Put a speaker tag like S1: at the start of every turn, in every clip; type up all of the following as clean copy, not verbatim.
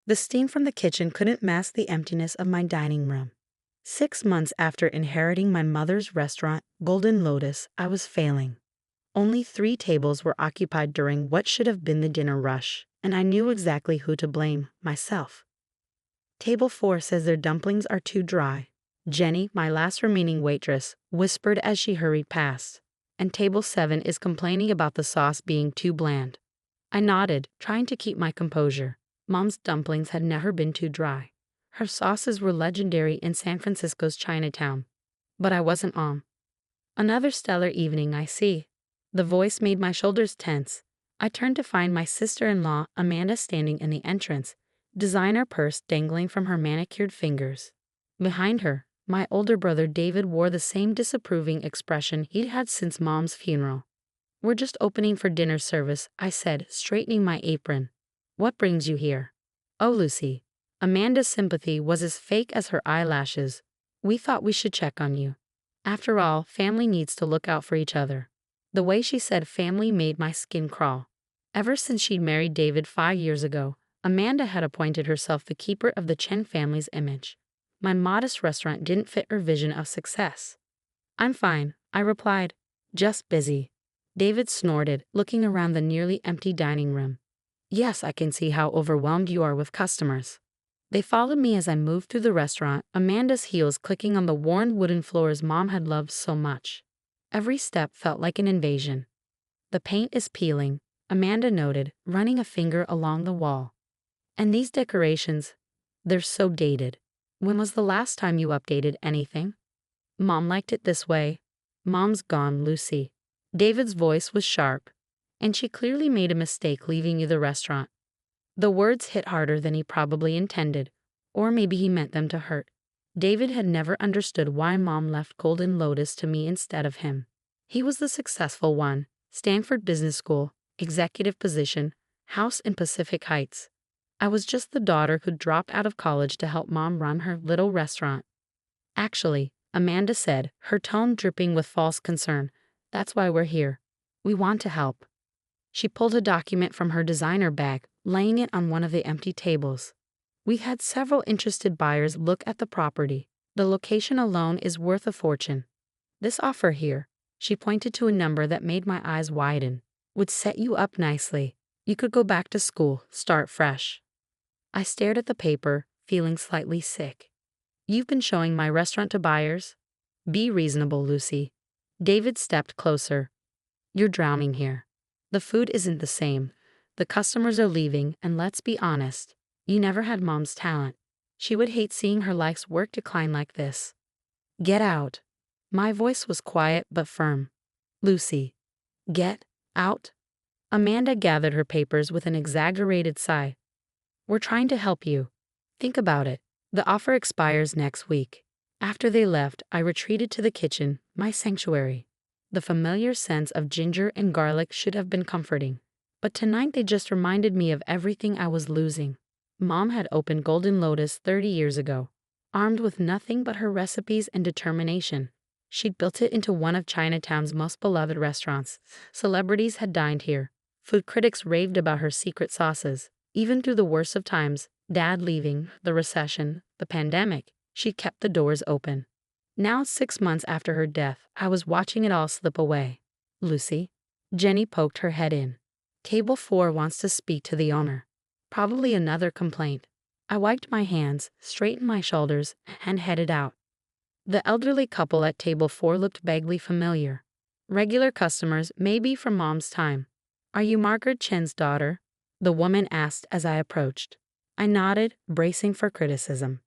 S1: The steam from the kitchen couldn't mask the emptiness of my dining room. 6 months after inheriting my mother's restaurant, Golden Lotus, I was failing. Only 3 tables were occupied during what should have been the dinner rush, and I knew exactly who to blame: myself. Table 4 says their dumplings are too dry, Jenny, my last remaining waitress, whispered as she hurried past. And table 7 is complaining about the sauce being too bland. I nodded, trying to keep my composure. Mom's dumplings had never been too dry. Her sauces were legendary in San Francisco's Chinatown. But I wasn't on. Another stellar evening, I see. The voice made my shoulders tense. I turned to find my sister-in-law, Amanda, standing in the entrance, designer purse dangling from her manicured fingers. Behind her, my older brother David wore the same disapproving expression he'd had since Mom's funeral. "We're just opening for dinner service," I said, straightening my apron. "What brings you here?" "Oh, Lucy." Amanda's sympathy was as fake as her eyelashes. "We thought we should check on you. After all, family needs to look out for each other." The way she said family made my skin crawl. Ever since she'd married David 5 years ago, Amanda had appointed herself the keeper of the Chen family's image. My modest restaurant didn't fit her vision of success. "I'm fine," I replied. "Just busy." David snorted, looking around the nearly empty dining room. "Yes, I can see how overwhelmed you are with customers." They followed me as I moved through the restaurant, Amanda's heels clicking on the worn wooden floors Mom had loved so much. Every step felt like an invasion. "The paint is peeling," Amanda noted, running a finger along the wall. "And these decorations, they're so dated. When was the last time you updated anything?" "Mom liked it this way." "Mom's gone, Lucy." David's voice was sharp. "And she clearly made a mistake leaving you the restaurant." The words hit harder than he probably intended, or maybe he meant them to hurt. David had never understood why Mom left Golden Lotus to me instead of him. He was the successful one, Stanford Business School, executive position, house in Pacific Heights. I was just the daughter who dropped out of college to help Mom run her little restaurant. "Actually," Amanda said, her tone dripping with false concern, "that's why we're here. We want to help." She pulled a document from her designer bag, laying it on one of the empty tables. "We had several interested buyers look at the property. The location alone is worth a fortune. This offer here," she pointed to a number that made my eyes widen, "would set you up nicely. You could go back to school, start fresh." I stared at the paper, feeling slightly sick. "You've been showing my restaurant to buyers? Be reasonable, Lucy." David stepped closer. "You're drowning here. The food isn't the same. The customers are leaving, and let's be honest, you never had Mom's talent. She would hate seeing her life's work decline like this. Get out." My voice was quiet but firm. "Lucy, get out." Amanda gathered her papers with an exaggerated sigh. "We're trying to help you. Think about it. The offer expires next week." After they left, I retreated to the kitchen, my sanctuary. The familiar scents of ginger and garlic should have been comforting. But tonight they just reminded me of everything I was losing. Mom had opened Golden Lotus 30 years ago, armed with nothing but her recipes and determination. She'd built it into one of Chinatown's most beloved restaurants. Celebrities had dined here. Food critics raved about her secret sauces. Even through the worst of times, Dad leaving, the recession, the pandemic, she kept the doors open. Now, 6 months after her death, I was watching it all slip away. "Lucy?" Jenny poked her head in. "Table 4 wants to speak to the owner." Probably another complaint. I wiped my hands, straightened my shoulders, and headed out. The elderly couple at table 4 looked vaguely familiar. Regular customers, maybe from Mom's time. "Are you Margaret Chen's daughter?" the woman asked as I approached. I nodded, bracing for criticism.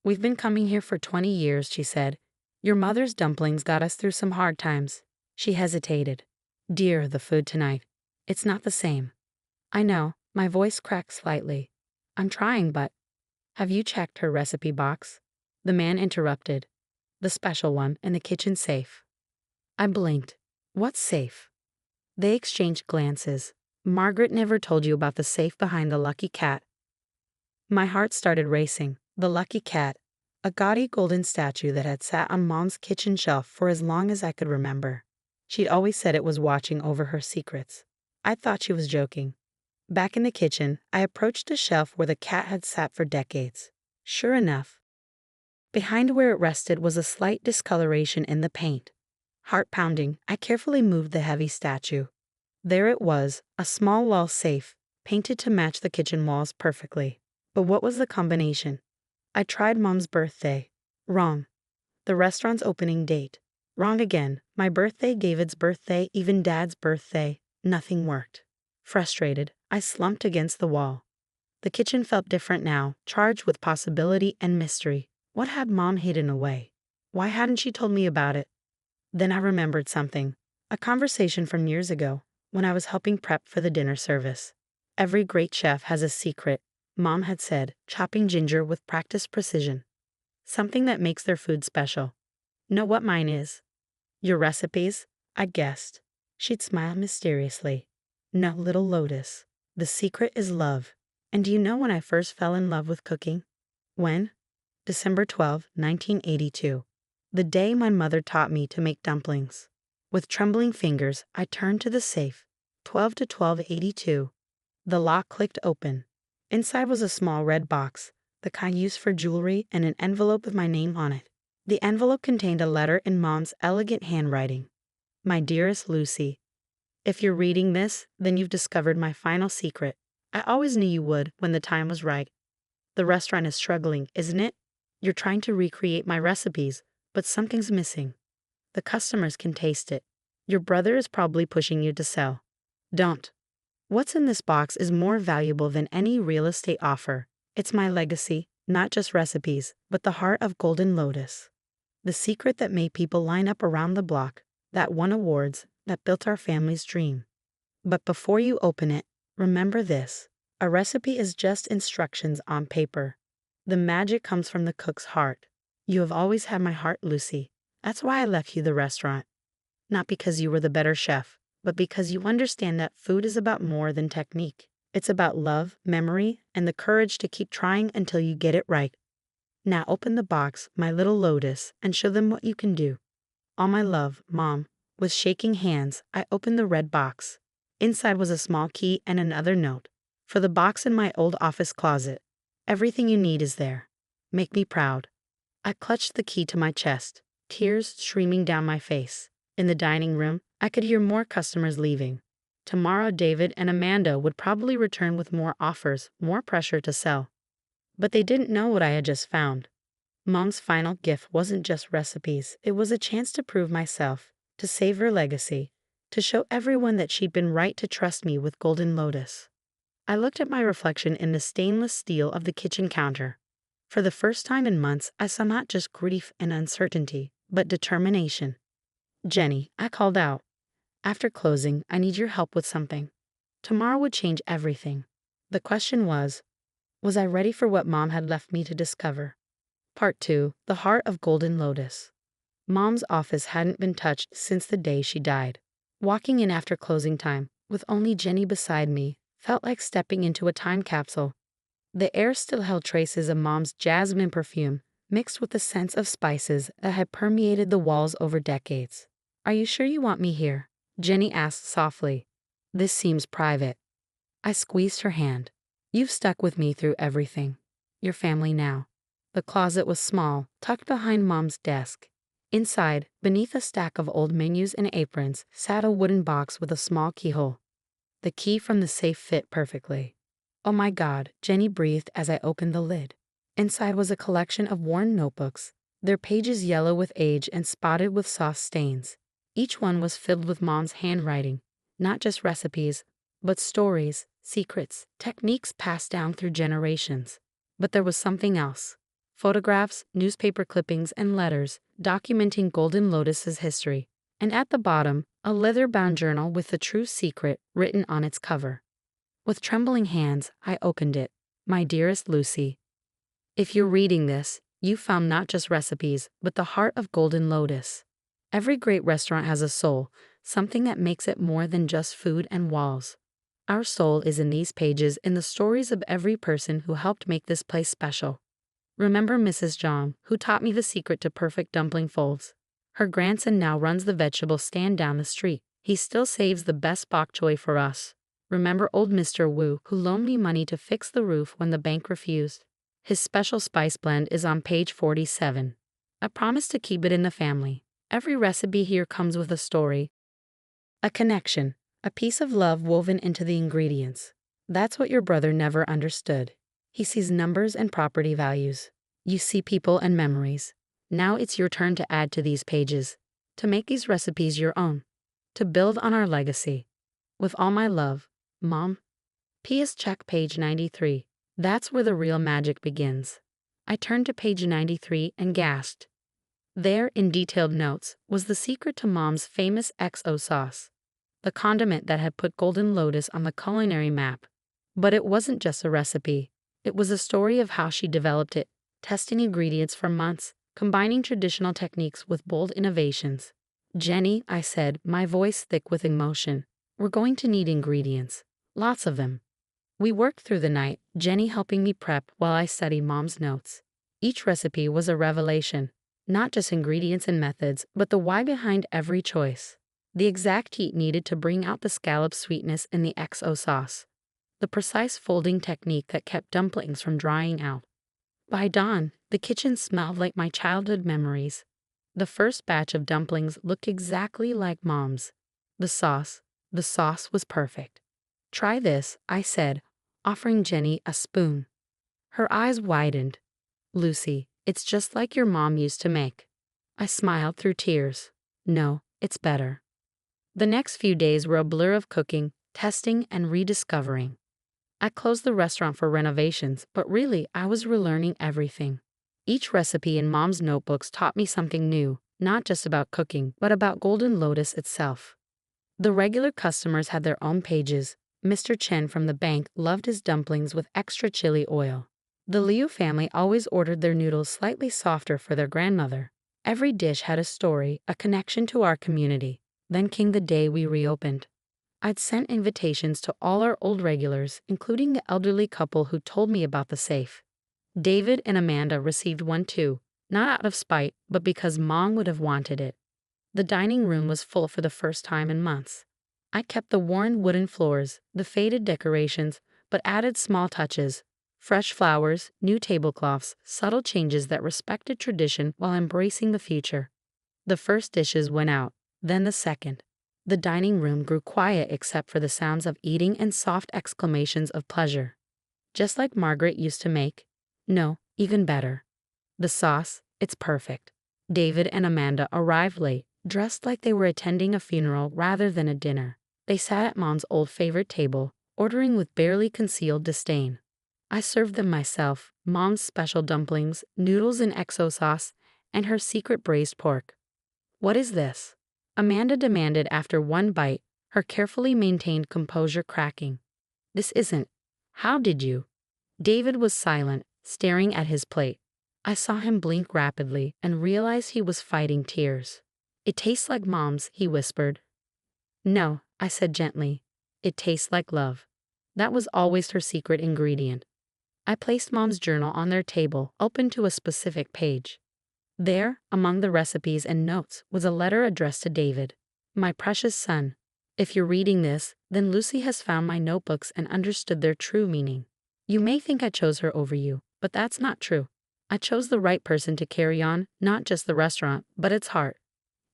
S1: "We've been coming here for 20 years, she said. "Your mother's dumplings got us through some hard times." She hesitated. "Dear, the food tonight. It's not the same." "I know," my voice cracked slightly. "I'm trying, but—" "Have you checked her recipe box?" The man interrupted. "The special one in the kitchen safe." I blinked. "What safe?" They exchanged glances. "Margaret never told you about the safe behind the Lucky Cat." My heart started racing. The Lucky Cat, a gaudy golden statue that had sat on Mom's kitchen shelf for as long as I could remember. She'd always said it was watching over her secrets. I thought she was joking. Back in the kitchen, I approached a shelf where the cat had sat for decades. Sure enough, behind where it rested was a slight discoloration in the paint. Heart pounding, I carefully moved the heavy statue. There it was, a small wall safe, painted to match the kitchen walls perfectly. But what was the combination? I tried Mom's birthday. Wrong. The restaurant's opening date. Wrong again. My birthday, David's birthday, even Dad's birthday. Nothing worked. Frustrated, I slumped against the wall. The kitchen felt different now, charged with possibility and mystery. What had Mom hidden away? Why hadn't she told me about it? Then I remembered something. A conversation from years ago, when I was helping prep for the dinner service. Every great chef has a secret, Mom had said, chopping ginger with practiced precision. Something that makes their food special. Know what mine is? Your recipes? I guessed. She'd smile mysteriously. No, little Lotus. The secret is love. And do you know when I first fell in love with cooking? When? December 12, 1982. The day my mother taught me to make dumplings. With trembling fingers, I turned to the safe. 12 to 1282. The lock clicked open. Inside was a small red box, the kind used for jewelry, and an envelope with my name on it. The envelope contained a letter in Mom's elegant handwriting. My dearest Lucy, if you're reading this, then you've discovered my final secret. I always knew you would when the time was right. The restaurant is struggling, isn't it? You're trying to recreate my recipes, but something's missing. The customers can taste it. Your brother is probably pushing you to sell. Don't. What's in this box is more valuable than any real estate offer. It's my legacy, not just recipes, but the heart of Golden Lotus. The secret that made people line up around the block, that won awards, that built our family's dream. But before you open it, remember this. A recipe is just instructions on paper. The magic comes from the cook's heart. You have always had my heart, Lucy. That's why I left you the restaurant. Not because you were the better chef, but because you understand that food is about more than technique. It's about love, memory, and the courage to keep trying until you get it right. Now open the box, my little Lotus, and show them what you can do. All my love, Mom. With shaking hands, I opened the red box. Inside was a small key and another note. For the box in my old office closet. Everything you need is there. Make me proud. I clutched the key to my chest, tears streaming down my face. In the dining room, I could hear more customers leaving. Tomorrow David and Amanda would probably return with more offers, more pressure to sell. But they didn't know what I had just found. Mom's final gift wasn't just recipes, it was a chance to prove myself, to save her legacy, to show everyone that she'd been right to trust me with Golden Lotus. I looked at my reflection in the stainless steel of the kitchen counter. For the first time in months, I saw not just grief and uncertainty, but determination. Jenny, I called out. After closing, I need your help with something. Tomorrow would change everything. The question was I ready for what Mom had left me to discover? Part 2, The Heart of Golden Lotus. Mom's office hadn't been touched since the day she died. Walking in after closing time, with only Jenny beside me, felt like stepping into a time capsule. The air still held traces of Mom's jasmine perfume, mixed with the scents of spices that had permeated the walls over decades. Are you sure you want me here? Jenny asked softly. This seems private. I squeezed her hand. You've stuck with me through everything. Your family now. The closet was small, tucked behind Mom's desk. Inside, beneath a stack of old menus and aprons, sat a wooden box with a small keyhole. The key from the safe fit perfectly. Oh my God, Jenny breathed as I opened the lid. Inside was a collection of worn notebooks, their pages yellow with age and spotted with soft stains. Each one was filled with Mom's handwriting, not just recipes, but stories, secrets, techniques passed down through generations. But there was something else. Photographs, newspaper clippings, and letters documenting Golden Lotus's history. And at the bottom, a leather-bound journal with the true secret written on its cover. With trembling hands, I opened it. My dearest Lucy, if you're reading this, you found not just recipes, but the heart of Golden Lotus. Every great restaurant has a soul, something that makes it more than just food and walls. Our soul is in these pages, in the stories of every person who helped make this place special. Remember Mrs. John, who taught me the secret to perfect dumpling folds. Her grandson now runs the vegetable stand down the street. He still saves the best bok choy for us. Remember old Mr. Wu who loaned me money to fix the roof when the bank refused? His special spice blend is on page 47. I promise to keep it in the family. Every recipe here comes with a story, a connection, a piece of love woven into the ingredients. That's what your brother never understood. He sees numbers and property values. You see people and memories. Now it's your turn to add to these pages, to make these recipes your own, to build on our legacy. With all my love, Mom. P.S. Check page 93. That's where the real magic begins. I turned to page 93 and gasped. There, in detailed notes, was the secret to Mom's famous XO sauce, the condiment that had put Golden Lotus on the culinary map. But it wasn't just a recipe. It was a story of how she developed it, testing ingredients for months, combining traditional techniques with bold innovations. Jenny, I said, my voice thick with emotion, we're going to need ingredients. Lots of them. We worked through the night, Jenny helping me prep while I studied Mom's notes. Each recipe was a revelation, not just ingredients and methods, but the why behind every choice. The exact heat needed to bring out the scallop sweetness in the XO sauce. The precise folding technique that kept dumplings from drying out. By dawn, the kitchen smelled like my childhood memories. The first batch of dumplings looked exactly like Mom's. The sauce was perfect. Try this, I said, offering Jenny a spoon. Her eyes widened. Lucy, it's just like your mom used to make. I smiled through tears. No, it's better. The next few days were a blur of cooking, testing, and rediscovering. I closed the restaurant for renovations, but really I was relearning everything. Each recipe in Mom's notebooks taught me something new, not just about cooking, but about Golden Lotus itself. The regular customers had their own pages. Mr. Chen from the bank loved his dumplings with extra chili oil. The Liu family always ordered their noodles slightly softer for their grandmother. Every dish had a story, a connection to our community. Then came the day we reopened. I'd sent invitations to all our old regulars, including the elderly couple who told me about the safe. David and Amanda received one too, not out of spite, but because Mom would have wanted it. The dining room was full for the first time in months. I kept the worn wooden floors, the faded decorations, but added small touches. Fresh flowers, new tablecloths, subtle changes that respected tradition while embracing the future. The first dishes went out, then the second. The dining room grew quiet except for the sounds of eating and soft exclamations of pleasure. Just like Margaret used to make. No, even better. The sauce, it's perfect. David and Amanda arrived late, dressed like they were attending a funeral rather than a dinner. They sat at Mom's old favorite table, ordering with barely concealed disdain. I served them myself, Mom's special dumplings, noodles in XO sauce, and her secret braised pork. What is this? Amanda demanded after one bite, her carefully maintained composure cracking. This isn't. How did you? David was silent, staring at his plate. I saw him blink rapidly and realized he was fighting tears. It tastes like Mom's, he whispered. No, I said gently. It tastes like love. That was always her secret ingredient. I placed Mom's journal on their table, open to a specific page. There, among the recipes and notes, was a letter addressed to David. My precious son, if you're reading this, then Lucy has found my notebooks and understood their true meaning. You may think I chose her over you, but that's not true. I chose the right person to carry on, not just the restaurant, but its heart.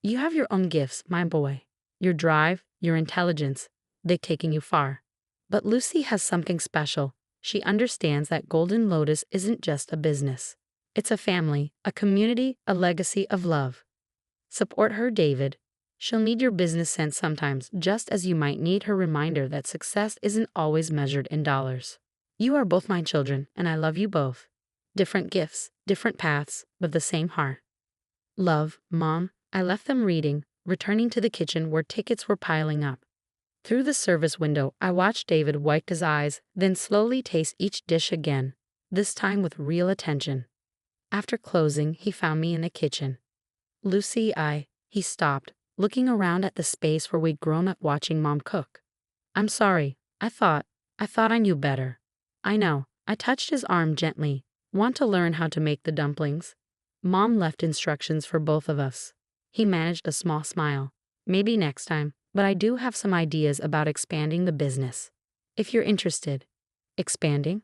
S1: You have your own gifts, my boy. Your drive, your intelligence, they've taken you far. But Lucy has something special. She understands that Golden Lotus isn't just a business. It's a family, a community, a legacy of love. Support her, David. She'll need your business sense sometimes, just as you might need her reminder that success isn't always measured in dollars. You are both my children, and I love you both. Different gifts, different paths, but the same heart. Love, Mom. I left them reading, returning to the kitchen where tickets were piling up. Through the service window, I watched David wipe his eyes, then slowly taste each dish again, this time with real attention. After closing, he found me in the kitchen. Lucy, he stopped, looking around at the space where we'd grown up watching Mom cook. I'm sorry, I thought I knew better. I know, I touched his arm gently. Want to learn how to make the dumplings? Mom left instructions for both of us. He managed a small smile. Maybe next time, but I do have some ideas about expanding the business. If you're interested. Expanding?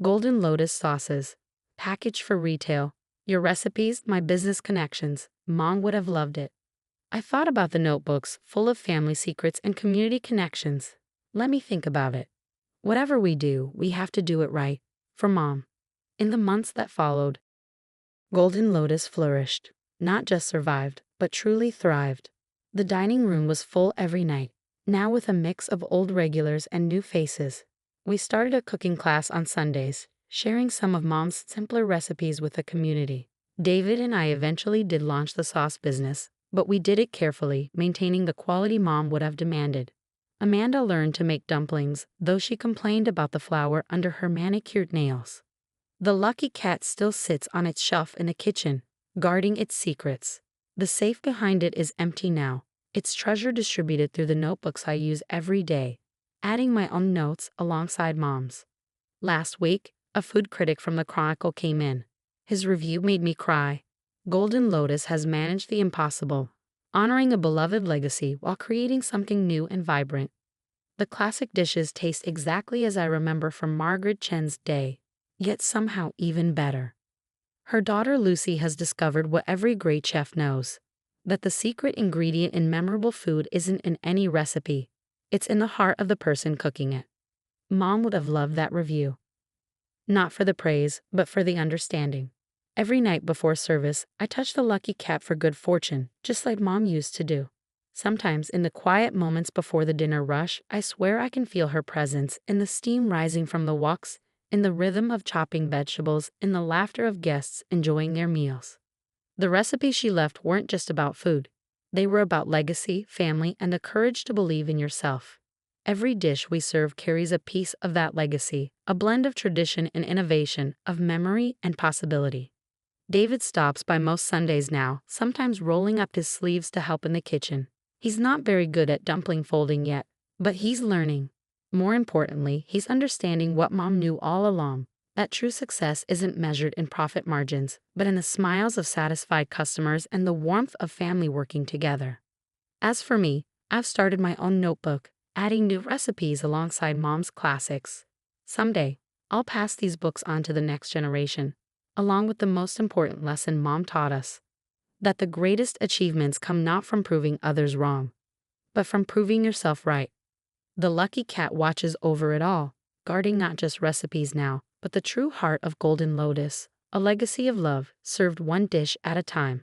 S1: Golden Lotus sauces. Packaged for retail. Your recipes, my business connections. Mom would have loved it. I thought about the notebooks, full of family secrets and community connections. Let me think about it. Whatever we do, we have to do it right. For Mom. In the months that followed, Golden Lotus flourished. Not just survived, but truly thrived. The dining room was full every night, now with a mix of old regulars and new faces. We started a cooking class on Sundays, sharing some of Mom's simpler recipes with the community. David and I eventually did launch the sauce business, but we did it carefully, maintaining the quality Mom would have demanded. Amanda learned to make dumplings, though she complained about the flour under her manicured nails. The Lucky Cat still sits on its shelf in the kitchen, guarding its secrets. The safe behind it is empty now, its treasure distributed through the notebooks I use every day, adding my own notes alongside Mom's. Last week, a food critic from the Chronicle came in. His review made me cry. Golden Lotus has managed the impossible, honoring a beloved legacy while creating something new and vibrant. The classic dishes taste exactly as I remember from Margaret Chen's day, yet somehow even better. Her daughter Lucy has discovered what every great chef knows, that the secret ingredient in memorable food isn't in any recipe, it's in the heart of the person cooking it. Mom would have loved that review. Not for the praise, but for the understanding. Every night before service, I touch the Lucky Cat for good fortune, just like Mom used to do. Sometimes, in the quiet moments before the dinner rush, I swear I can feel her presence in the steam rising from the woks, in the rhythm of chopping vegetables, in the laughter of guests enjoying their meals. The recipes she left weren't just about food. They were about legacy, family, and the courage to believe in yourself. Every dish we serve carries a piece of that legacy, a blend of tradition and innovation, of memory and possibility. David stops by most Sundays now, sometimes rolling up his sleeves to help in the kitchen. He's not very good at dumpling folding yet, but he's learning. More importantly, he's understanding what Mom knew all along, that true success isn't measured in profit margins, but in the smiles of satisfied customers and the warmth of family working together. As for me, I've started my own notebook, adding new recipes alongside Mom's classics. Someday, I'll pass these books on to the next generation, along with the most important lesson Mom taught us, that the greatest achievements come not from proving others wrong, but from proving yourself right. The Lucky Cat watches over it all, guarding not just recipes now, but the true heart of Golden Lotus, a legacy of love, served one dish at a time.